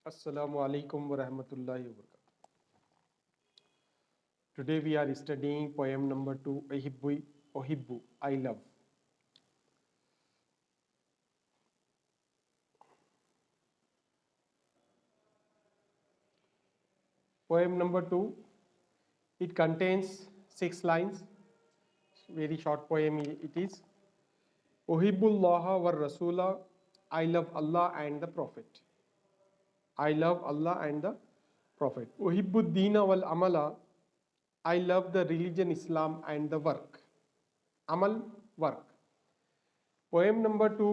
Assalamu alaikum wa rahmatullahi wa barakatuh. Today we are studying poem number 2, Ohibbu, I love. Poem number 2, it contains 6 lines. Very short poem it is. Ohibbullaha wa Rasula, I love Allah and the Prophet. I love Allah and the Prophet. Ohibbuddina wal amala, I love the religion Islam and the work. Amal, work. Poem number 2,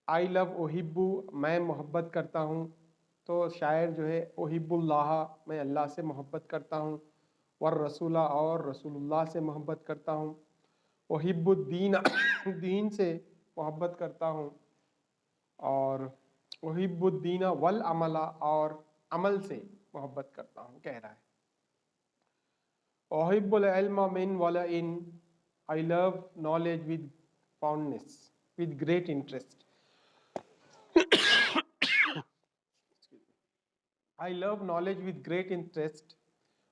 I love ओहिब्बू, मैं मोहब्बत करता हूँ। तो शायर जो है ओहिब्बुल्लाह, मैं अल्लाह से मोहब्बत करता हूँ। वर रसूला, और रसूलुल्लाह से मोहब्बत करता हूँ। ओहिब्बुद्दीन, दीन से मोहब्बत करता हूँ। और ओहिब्बुद्दीन वल अमला, और अमल से मोहब्बत करता हूँ, कह रहा है। ओहिब्बुल इल्म मिन वला इन, I love knowledge with fondness, with great interest. I love knowledge with great interest.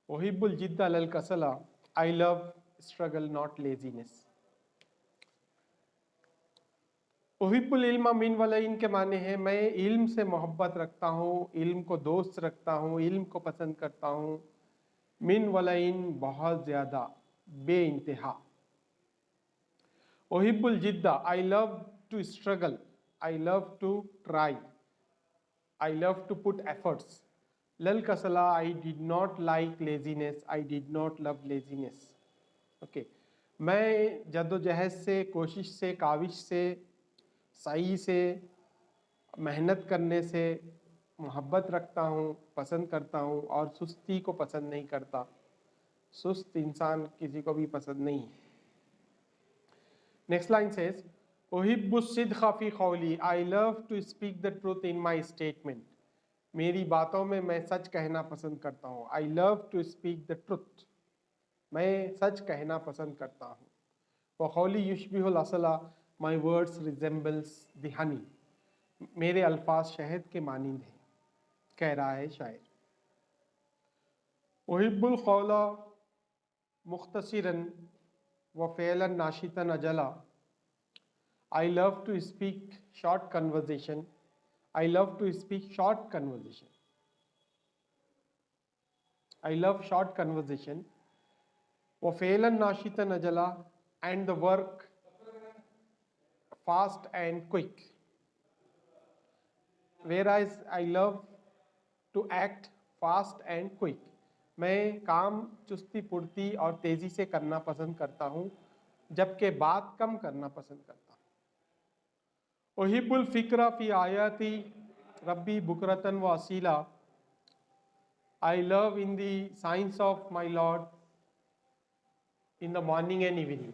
Ohibbul jidda lal kasala. I love struggle, not laziness. ओहिब्बुल इल्मा मिन वाला इनके माने हैं मैं इल्म से मोहब्बत रखता हूँ, इल्म को दोस्त रखता हूँ, इल्म को पसंद करता हूँ। मिन वाला इन, बहुत ज़्यादा, बे इंतहा। ओहिब्बुल जिद्दा, I love to struggle, I love to try, I love to put efforts. Lal kasala, I did not like laziness. I did not love laziness. Okay. मैं जद्दोजहद से, कोशिश से, काविश से, सही से, मेहनत करने से मोहब्बत रखता हूँ, पसंद करता हूँ, और सुस्ती को पसंद नहीं करता। सुस्त इंसान किसी को भी पसंद नहीं है। Next line says, Ohibbu sidqa fi qawli, I love to speak the truth in my statement. मेरी बातों में मैं सच कहना पसंद करता हूँ। I love to speak the truth. मैं सच कहना पसंद करता हूँ। wa qawli yushbihul asala, my words resembles the honey. मेरे अल्फाज शहद के मानिंद हैं, कह रहा है शायर। Ohibbul qawla मुख्तसिरन व फ़ेलन नाशितन अजला, I love to speak short conversation. I love to speak short conversation. I love short conversation. وَفَيْلًا نَاشِطًا أَجَلًا, and the work fast and quick. Whereas I love to act fast and quick. मैं काम चुस्ती फुर्ती और तेज़ी से करना पसंद करता हूँ, जबकि बात कम करना पसंद करता हूँ। ओहिब्बुल फ़िक्रा फ़ी आयाती रब्बी बुकरतन व असीला, I love in the signs of my Lord in the morning and evening.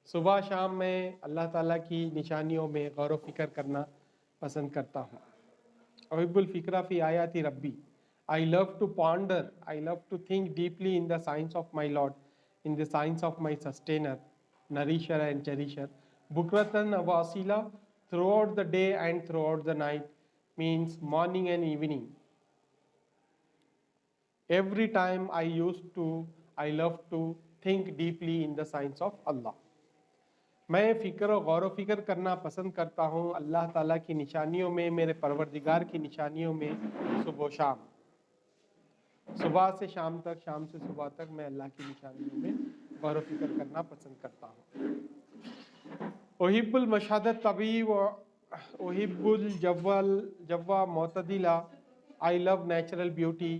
सुबह शाम मैं अल्लाह ताला की निशानियों में गौर व फिक्र करना पसंद करता हूँ। अहिब्बुल फ़िक्रा फ़ी आयाति रब्बी, I love to ponder, I love to think deeply in the signs of my Lord, in the signs of my sustainer, nourisher and cherisher. Bukratan wa asila, throughout the day and throughout the night, means morning and evening. Every time I love to think deeply in the signs of Allah. मैं फ़िक्र और गौर व फिक्र करना पसंद करता हूँ अल्लाह ताला की निशानियों में, मेरे परवरदिगार की निशानियों में, सुबह शाम। सुबह से शाम तक, शाम से सुबह तक मैं अल्लाह की निशानियों में गौर व फिक्र करना पसंद करता हूँ। ओहिब्बुल मशहदत तबी व ओहिब्बुल जव्वा मोतदिला, आई लव नेचुरल ब्यूटी,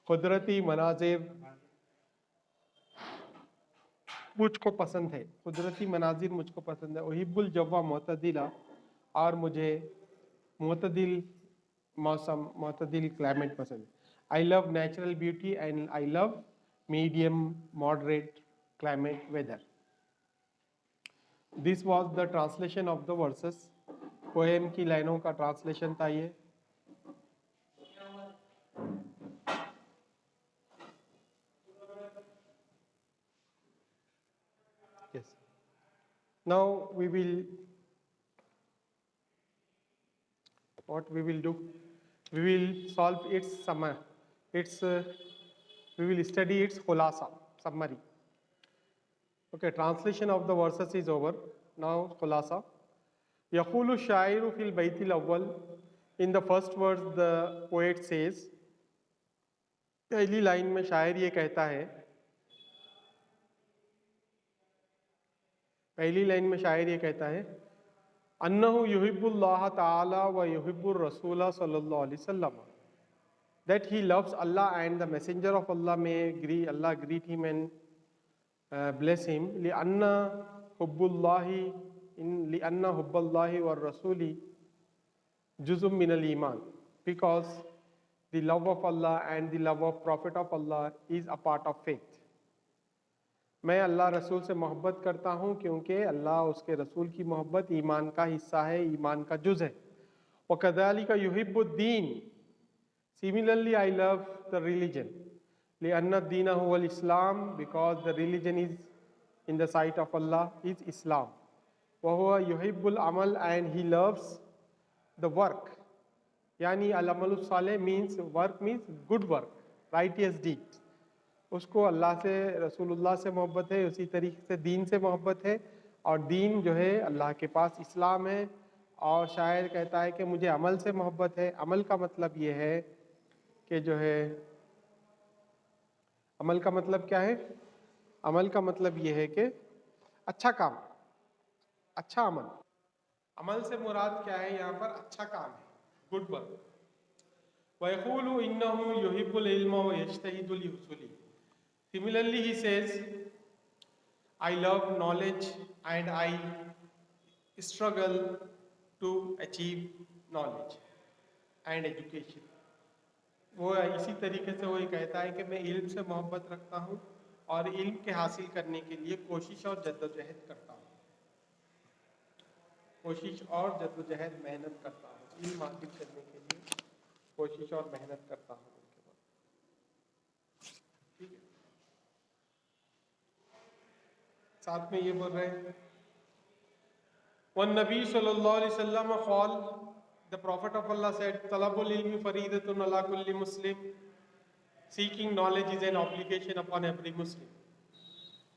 कुदरती मनाजिर मुझको पसंद है, कुदरती मनाजिर मुझको पसंद है। ओहिब्बुल जव्वा मोतदिला, और मुझे मोतदिल मौसम, मोतदिल क्लाइमेट पसंद है। I love natural beauty and I love medium moderate climate weather. This was the translation of the verses. Poem की लाइनों का ट्रांसलेशन था ये। Yes. Now we will What we will do? We will solve its summary. Its we will study its khulasa, summary. Okay, translation of the verses is over. Now khulasa. Yaqulu shairu fil baytil awwal. In the first verse, the poet says, पहली line में शायर ये कहता है, पहली line में शायर ये कहता है, अन्नहु युहिब्बुल्लाह ताला व युहिब्बुर रसूला सल्लल्लाहु अलैहि वसल्लम, that he loves Allah and the messenger of Allah, may Allah greet him and bless him. लिअन्ना हुब्बुल्लाहि लिअन्ना हुब्बुल्लाहि व रसूली जुज़ुम मिनल ईमान, because the love of Allah and the love of Prophet of Allah is a part of faith. मैं अल्लाह रसूल से मोहब्बत करता हूँ क्योंकि अल्लाह उसके रसूल की मोहब्बत ईमान का हिस्सा है, ईमान का जुज़ है. वकज़ालिका युहिब्बुद्दीन, similarly I love the religion. लिअन्ना Deen हुवल Islam, because the religion is in the sight of Allah is Islam. वहुवा युहिब्बुल Amal, and he loves the work. यानी अल-अमलुस Saleh means work means good work, righteous deed. उसको अल्लाह से रसूलुल्लाह से मोहब्बत है, उसी तरीके से दीन से मोहब्बत है, और दीन जो है अल्लाह के पास इस्लाम है. और शायर कहता है कि मुझे अमल से मोहब्बत है. अमल का मतलब ये है कि जो है, अमल का मतलब क्या है? अमल का मतलब ये है कि अच्छा काम, अच्छा अमल. अमल से मुराद क्या है यहाँ पर? अच्छा काम है, गुड वर्क. वयक़ूलु इन्नहु युहिब्बुल इल्म व यज्तहिदु लिहुसूली. Similarly, he says, I love knowledge and I struggle to achieve knowledge and education. वो इसी तरीके से वही कहता है कि मैं इल्म से मोहब्बत रखता हूँ और इल्म के हासिल करने के लिए कोशिश और जद्दोजहद करता हूँ, कोशिश और जद्दोजहद मेहनत करता हूँ, इल्म हासिल करने के लिए कोशिश और मेहनत करता हूँ. ठीक है, साथ में ये बोल रहे हैं, वन नबी सल्लल्लाहु अलैहि वसल्लम क़ाल, the Prophet of Allah said, talabul ilmi faridatun ala kulli muslim, seeking knowledge is an obligation upon every Muslim.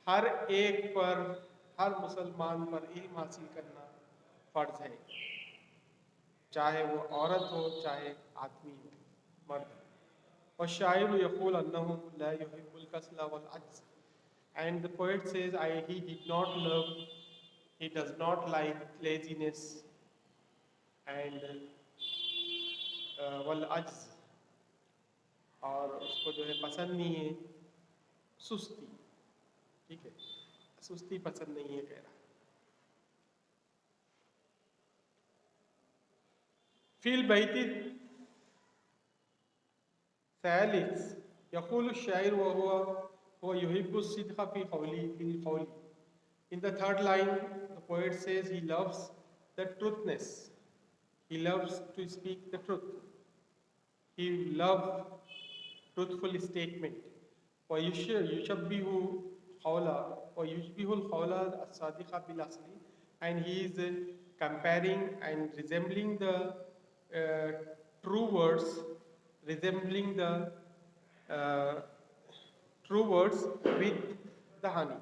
हर एक पर, हर मुसलमान पर इल्म हासिल करना फ़र्ज है, चाहे वो औरत हो चाहे आदमी हो, मर्द. और शायर यक़ूल अन्नहु ला युहिब्बुल कसला वल अज्ज़, and the poet says, he did not love, he does not like laziness and वल अज्ज़, और उसको जो है पसंद नहीं है सुस्ती. ठीक है, सुस्ती पसंद नहीं है कह रहा. फिल बैती सैलिस यक़ूल शायर वहुवा युहिब्बु सिद्क़ फ़ी क़ौली. In the third line, the poet says he loves the truthness. He loves to speak the truth. He loves truthful statement. وَيُشَبِّهُ قَوْلًا وَيُشْبِهُ الْقَوْلَ الصَّادِقَ بِالْأَصْلِ, and he is comparing and resembling the true words, resembling the true words with the honey.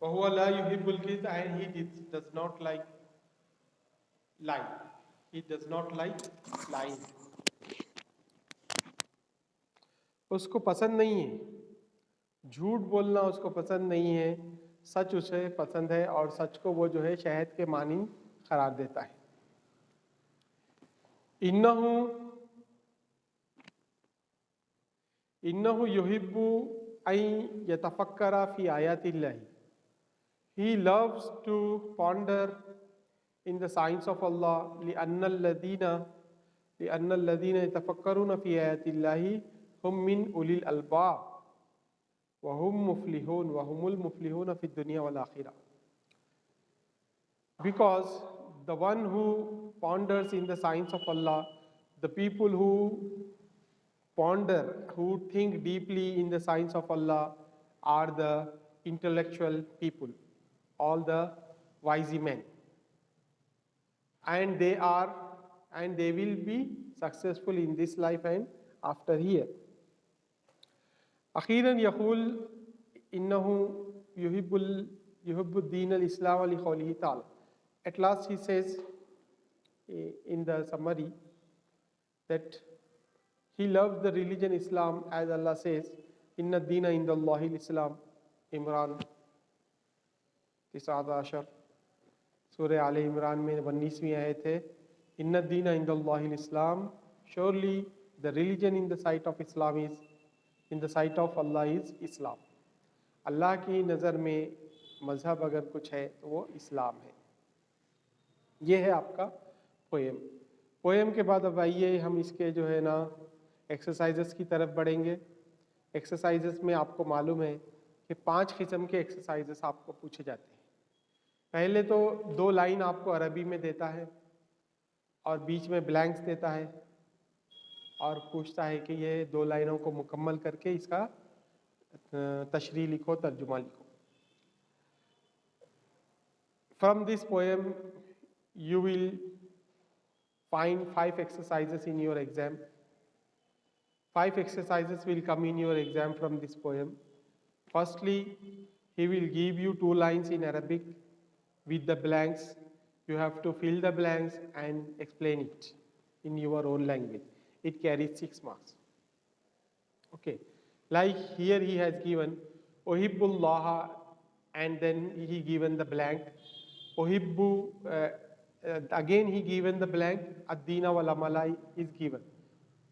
وَهُوَ لَا يُحِبُّ الْكِذْبَ, and he does not like lie. He does not like lying. उसको पसंद नहीं है, झूठ बोलना उसको पसंद नहीं है, सच उसे पसंद है, और सच को वो जो है शहद के मानिंद करार देता है. इन्नहु युहिब्बु अन यतफक्करा फी आयातिल्लाह. He loves to ponder in the signs of Allah. لأن الذين يتفكرون في آيات الله هم من أولي الألباب وهم المفلحون في الدنيا والآخرة. Because the one who ponders in the signs of Allah, the people who ponder, who think deeply in the signs of Allah, are the intellectual people, all the wise men, and they are and they will be successful in this life and after here. أخيرا يقول إنه يحب الدين الإسلام لقوله تعالى. At last he says in the summary that he loves the religion Islam as Allah says, Inna dina inda Allahi Islam, Imran 19 सूरह आले इमरान में 19वीं आयत है, Inna dina inda Allahi Islam, surely the religion in the sight of Islam is, in the sight of Allah is Islam. अल्लाह की नज़र में मज़हब अगर कुछ है तो वो इस्लाम है. ये है आपका पोएम. पोएम के बाद अब आइए हम इसके जो है ना एक्सरसाइजेस की तरफ बढ़ेंगे. एक्सरसाइजेस में आपको मालूम है कि 5 किस्म के एक्सरसाइजेस आपको पूछे जाते हैं. पहले तो 2 लाइन आपको अरबी में देता है और बीच में ब्लैंक्स देता है और पूछता है कि ये 2 लाइनों को मुकम्मल करके इसका तशरीह लिखो, तर्जुमा लिखो. From this poem you will find 5 exercises in your exam. 5 exercises will come in your exam from this poem. Firstly, he will give you 2 lines in Arabic with the blanks. You have to fill the blanks and explain it in your own language. It carries 6 marks. Okay, like here he has given Ohibbullah and then he given the blank. Ohibbu, again he given the blank, Ad-Dina wal Amalai is given.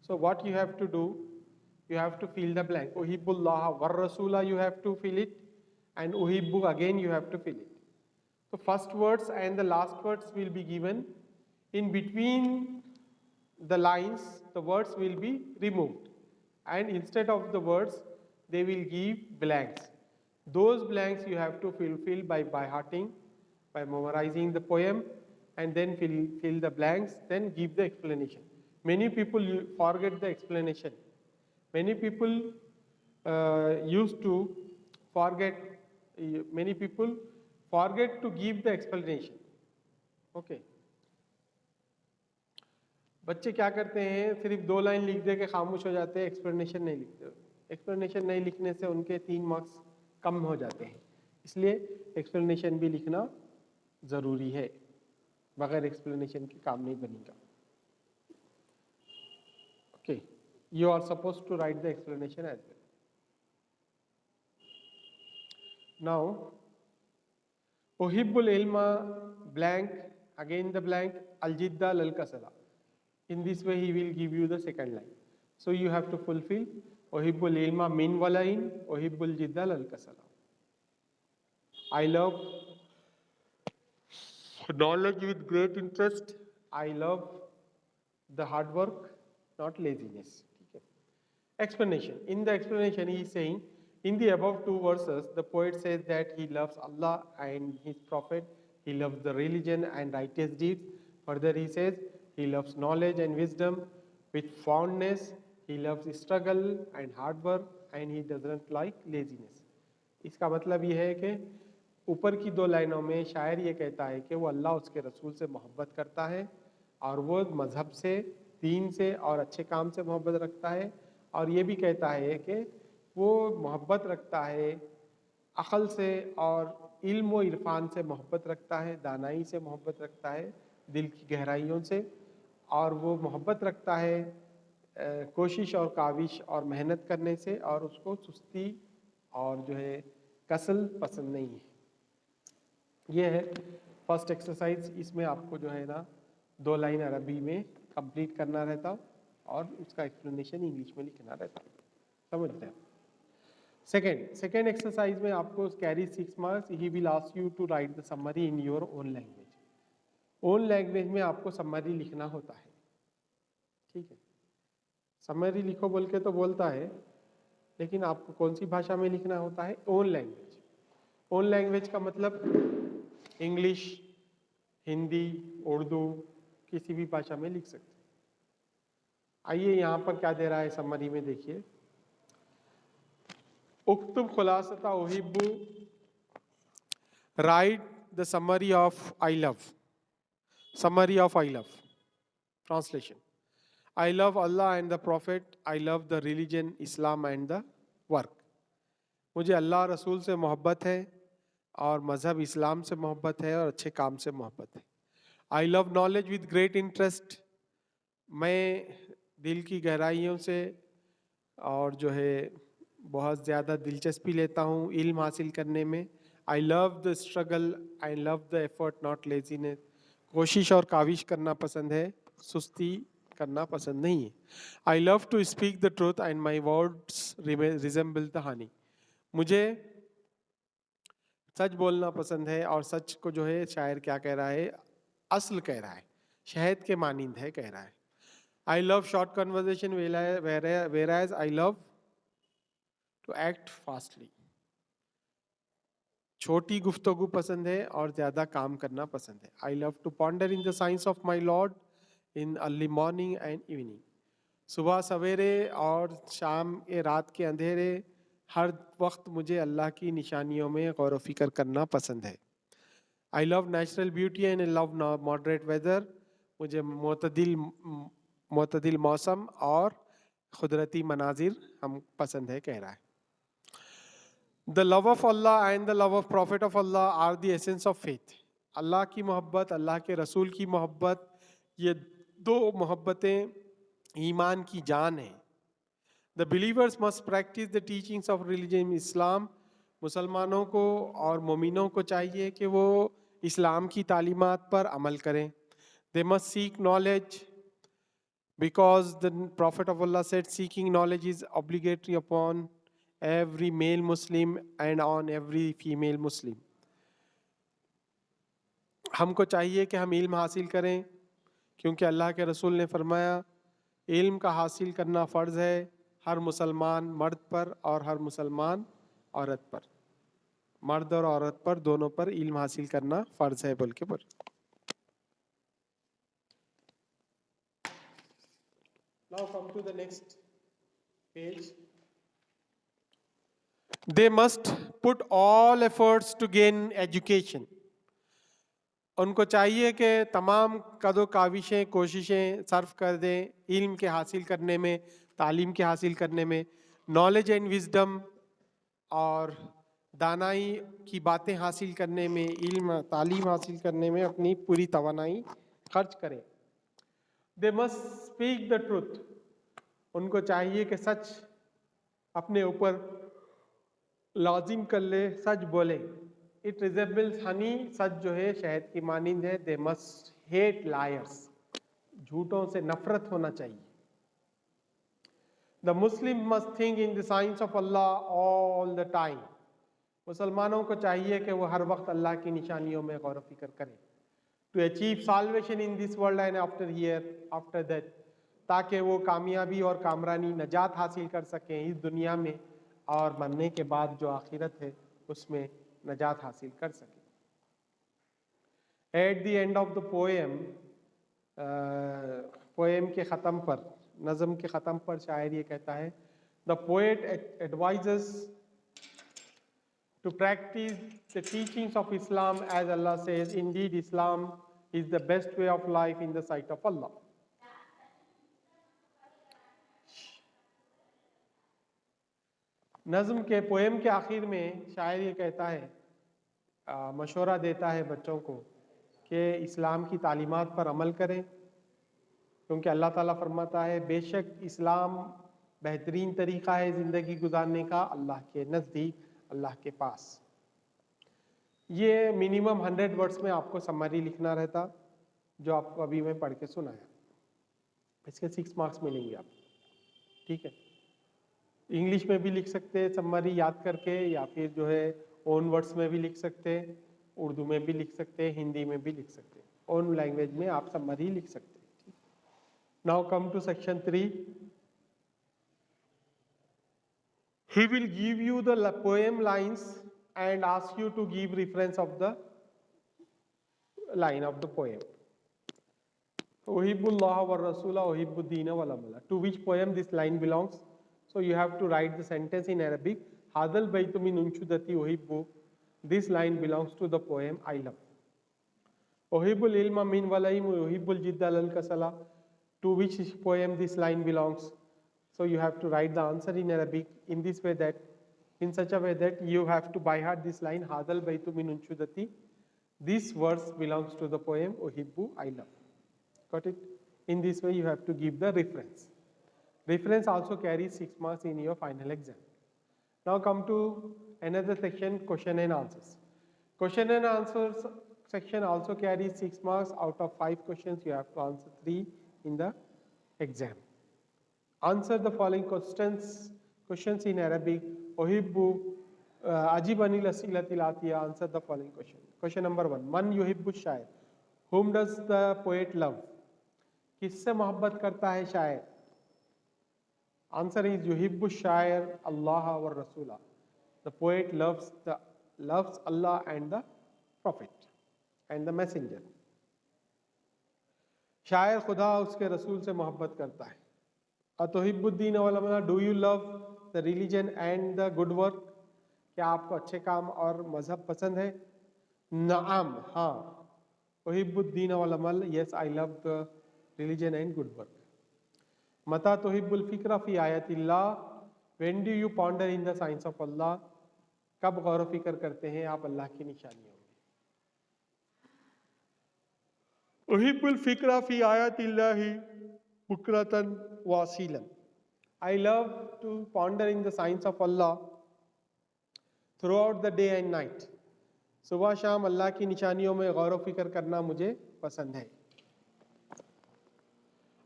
So what you have to do, you have to fill the blank. Ohibbullah war Rasula you have to fill it, and Ohibbu again you have to fill it. So first words and the last words will be given. In between the lines, the words will be removed. And instead of the words, they will give blanks. Those blanks you have to fill by hearting, by memorizing the poem, and then fill the blanks, then give the explanation. Many people forget the explanation. Many people used to forget, many people forget to give the explanation. Okay. बच्चे क्या करते हैं, सिर्फ 2 line लिख दे के खामोश हो जाते हैं, एक्सप्लेनेशन नहीं लिखते. एक्सप्लेनेशन नहीं लिखने से उनके 3 मार्क्स कम हो जाते हैं. इसलिए एक्सप्लेनेशन भी लिखना ज़रूरी है. बगैर एक्सप्लेनेशन के काम नहीं बनेगा. Okay, you are suppose to write the explanation as well. Now ओहिब्बुल इल्मा blank, again the blank, al-jidda lal-kasala. In this way he will give you the second line. So you have to fulfill Ohibbul ilma min walain, Ohibbul jidda lal-kasala. I love knowledge with great interest. I love the hard work, not laziness. Explanation. In the explanation he is saying, in the above 2 verses, the poet says that he loves Allah and his prophet, he loves the religion and righteous deeds. Further he says, he loves knowledge and wisdom with fondness, he loves struggle and hard work, and he doesn't like laziness. इसका मतलब ये है कि ऊपर की 2 लाइनों में शायर ये कहता है कि वो अल्लाह उसके रसूल से मोहब्बत करता है और वो मज़हब से, दीन से और अच्छे काम से मोहब्बत रखता है, और ये भी कहता है कि वो मोहब्बत रखता है अक़ल से और इल्म व इरफान से मोहब्बत रखता है, दानाई से मोहब्बत रखता है, दिल की गहराइयों से, और वो मोहब्बत रखता है कोशिश और काविश और मेहनत करने से, और उसको सुस्ती और जो है कसल पसंद नहीं है. ये है फर्स्ट एक्सरसाइज. इसमें आपको जो है ना 2 लाइन अरबी में कंप्लीट करना रहता और उसका एक्सप्लेनेशन इंग्लिश में लिखना रहता. समझते हैं. सेकेंड एक्सरसाइज में आपको carry 6 marks. He will ask you to write the summary in your own language. Own language में आपको समरी लिखना होता है. ठीक है, समरी लिखो बोल के तो बोलता है, लेकिन आपको कौन सी भाषा में लिखना होता है? Own language. ओन लैंग्वेज का मतलब इंग्लिश, हिंदी, उर्दू, किसी भी भाषा में लिख सकते. आइए यहाँ पर क्या दे रहा है समरी में, देखिए. उक्तुब खुलासता ओहिब्बु, write the summary of I love. Summary of I love Translation: I love Allah and the Prophet. I love the religion Islam and the work. मुझे अल्लाह रसूल से मोहब्बत है और मज़हब इस्लाम से मोहब्बत है और अच्छे काम से मोहब्बत है. I love knowledge with great interest. मैं दिल की गहराइयों से और जो है बहुत ज़्यादा दिलचस्पी लेता हूँ इल्म हासिल करने में. I love the struggle, I love the effort not laziness. कोशिश और काविश करना पसंद है, सुस्ती करना पसंद नहीं है. I love to speak the truth and my words resemble the honey. मुझे सच बोलना पसंद है और सच को जो है शायर क्या कह रहा है, असल कह रहा है, शहद के मानिंद है कह रहा है. I love short conversation whereas I love to act fastly. छोटी गुफ्तगू पसंद है और ज़्यादा काम करना पसंद है. I love to ponder in the science of my lord in early morning and evening. सुबह सवेरे और शाम के रात के अंधेरे हर वक्त मुझे अल्लाह की निशानियों में गौर व फिक्र करना पसंद है. I love natural beauty and love moderate weather. मुझे मोतदिल मौसम और कुदरती मनाजिर हम पसंद है कह रहा है. The love of Allah and the love of prophet of Allah are the essence of faith. Allah की मोहब्बत, अल्लाह के रसूल की मोहब्बत, ये दो मोहब्बतें ईमान की जान है. The believers must practice the teachings of religion Islam. मुसलमानों को और मोमिनों को चाहिए कि वो इस्लाम की तालीमात पर अमल करें. They must seek knowledge because the Prophet of Allah said seeking knowledge is obligatory upon every male Muslim and on every female Muslim. हमको चाहिए कि हम इल्म हासिल करें क्योंकि अल्लाह के रसूल ने फरमाया इल्म का हासिल करना फ़र्ज़ है हर मुसलमान मर्द पर और हर मुसलमान औरत पर. मर्द और औरत पर दोनों पर इल्म हासिल करना फ़र्ज़ है बोल के बोल. Now come to the next page. They must put all efforts to gain education. उनको चाहिए कि तमाम कदो काविशें कोशिशें सर्फ कर दें इल्म के हासिल करने में, तालीम के हासिल करने में. नॉलेज एंड विजडम और दानाई की बातें हासिल करने में, इल्म तालीम हासिल करने में अपनी पूरी तवानाई खर्च करें. They must speak the truth. उनको चाहिए कि सच अपने ऊपर लाजिम कर ले, सच बोले. It resembles Honey. सच जो है शहद की मानिंद है. They must hate lawyers. झूठों से नफरत होना चाहिए. The Muslim must think in the science of Allah all the time. मुसलमानों को चाहिए कि वो हर वक्त अल्लाह की निशानियों में गौर व फिक्र करें. To achieve salvation in this world and after that. ताकि वो कामयाबी और कामरानी नजात हासिल कर सकें इस दुनिया में और मरने के बाद जो आखिरत है उसमें नजात हासिल कर सकें. At the end of the poem, poem के ख़त्म पर, नज़म के ख़त्म पर शायर ये कहता है the poet advises to practice the teachings of Islam as Allah says indeed Islam is the best way of life in the sight of Allah. नज़म के पोएम के आखिर में शायर ये कहता है, मशवरा देता है बच्चों को कि इस्लाम की तालीमात पर अमल करें क्योंकि अल्लाह ताला फरमाता है बेशक इस्लाम बेहतरीन तरीक़ा है ज़िंदगी गुजारने का अल्लाह के नज़दीक, अल्लाह के पास. ये मिनिमम 100 वर्ड्स में आपको समरी लिखना रहता जो आपको अभी मैं पढ़ के सुनाया. इसके 6 मार्क्स मिलेंगे आपको. ठीक है. इंग्लिश में भी लिख सकते हैं समरी याद करके या फिर जो है ओन वर्ड्स में भी लिख सकते हैं, उर्दू में भी लिख सकते हैं, हिंदी में भी लिख सकते हैं. ओन लैंग्वेज में आप समरी लिख सकते हैं. Now come to section 3. He will give you the poem lines and ask you to give reference of the line of the poem. उहिब्बुल्लाह व रसूला उहिब्बुद्दीन वल अमला. To which poem this line belongs. So you have to write the sentence in Arabic. Hadal baytu min unshudati uhibbu. This line belongs to the poem I love. Uhibbul ilma min walaim uhibbul jiddal al kasala. to which poem this line belongs. So you have to write the answer in Arabic in this way, that in such a way that you have to by heart this line, Hadal Baitu min unshudati. This verse belongs to the poem Uhibbu, I love. Got it? In this way you have to give the reference. Reference also carries 6 marks in your final exam. Now come to another section, question and answers. Question and answers section also carries 6 marks. Out of 5 questions, you have to answer 3 in the exam. Answer the following questions in Arabic. Uhibbu, Ajibani Lasilati Latiya. Answer the following question. Question number 1. Man yuhibbu shair. Whom does the poet love? किससे मोहब्बत करता है शायर? Answer is yuhibbu shair Allah wa Rasula. The poet loves Allah and the Prophet and the Messenger. शायर खुदा उसके रसूल से मोहब्बत करता है. अतुहिब्बुद्दीन वल अमला. Do you love the religion and the good work? क्या आपको अच्छे काम और मजहब पसंद है? नाम, हाँ. उहिब्बुद्दीन वल अमल. Yes, I love the religion and good work. Mata tuhibbul fikra fi ayatillah. When do you ponder in the signs of Allah? कब गौर फिक्र करते हैं आप अल्लाह की निशानियों में? उहिब्बुल फिक्रा फी आयातिल्लाहि बुक्रतन वासीलन. I love to ponder in the signs of Allah throughout the day and night. सुबह शाम अल्लाह की निशानियों में गौर फिक्र करना मुझे पसंद है.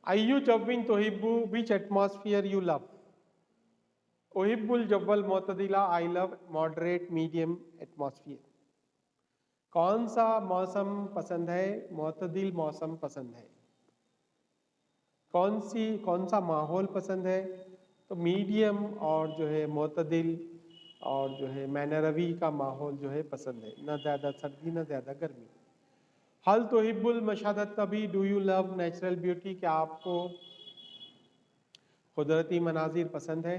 Ayyu jawwin tuhibbu. Which atmosphere you love? Uhibbul jawwal mu'tadila. I love moderate medium atmosphere. कौन सा मौसम पसंद है? मुतदिल मौसम पसंद है. कौन सा माहौल पसंद है? तो मीडियम और जो है मुतदिल और जो है मैनरवी का माहौल जो है पसंद है. ना ज़्यादा सर्दी ना ज़्यादा गर्मी. हल तुहिब्बुल मशादत तभी. Do you love natural beauty. क्या आपको कुदरती मनाजिर पसंद है?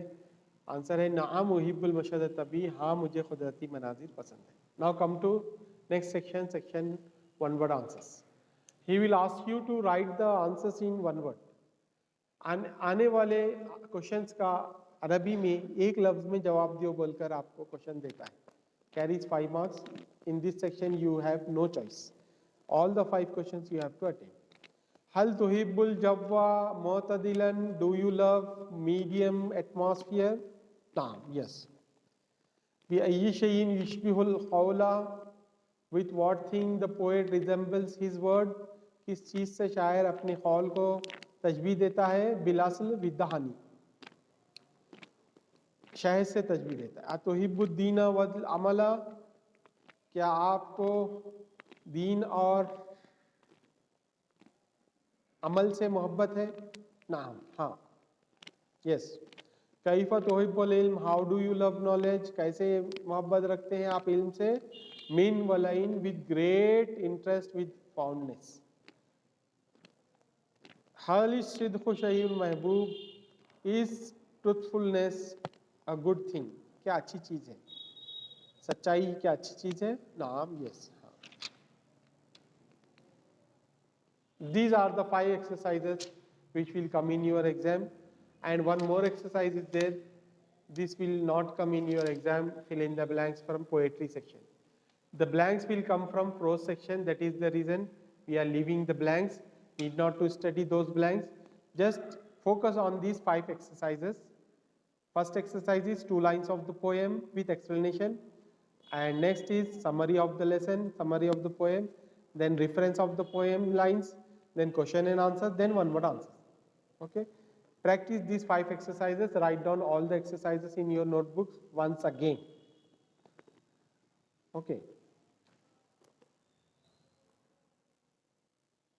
आंसर है नाम उहिब्बुल मशादत तभी. हाँ, मुझे कुदरती मनाजिर पसंद है. Now come to next section one word answers. He will ask you to write the answers in one word. आने वाले क्वेश्चंस का अरबी में एक लफ्ज में जवाब दियो बोलकर आपको क्वेश्चन देता है. Carries 5 marks. In this section you have no choice. All the 5 questions you have to attempt. हल तुहिब्बुल जव्वा मुतदिलन. Do you love medium atmosphere? नाम, yes. बिअय्यि शैइन युश्बिहुल क़ौला. With what thing the poet resembles his word? किस चीज़ से शायर अपने कौल को तशबीह देता है? बिलासल विद्दाहानी. शहद से तशबीह देता है. अतुहिब्बुद्दीन वल अमला. क्या आपको दीन और अमल से मोहब्बत है? नाम, हाँ, यस. कैफ़ा तुहिब्बुल इल्म. How do you love knowledge. कैसे मोहब्बत रखते हैं आप इल्म से? मीन वलाइन. With great interest, with fondness. हाल सिद्क़ु शैउन महबूब. Is truthfulness a good thing. क्या अच्छी चीज़ है? सच्चाई क्या अच्छी चीज़ है? नाम, yes. These are the 5 exercises which will come in your exam, and one more exercise is there. This will not come in your exam. Fill in the blanks from poetry section. The blanks will come from prose section. That is the reason we are leaving the blanks. Need not to study those blanks. Just focus on these 5 exercises. First exercise is 2 lines of the poem with explanation, and next is summary of the lesson, summary of the poem, then reference of the poem lines, then question and answer, then one word answer. Okay. Practice these 5 exercises. Write down all the exercises in your notebooks once again. Okay.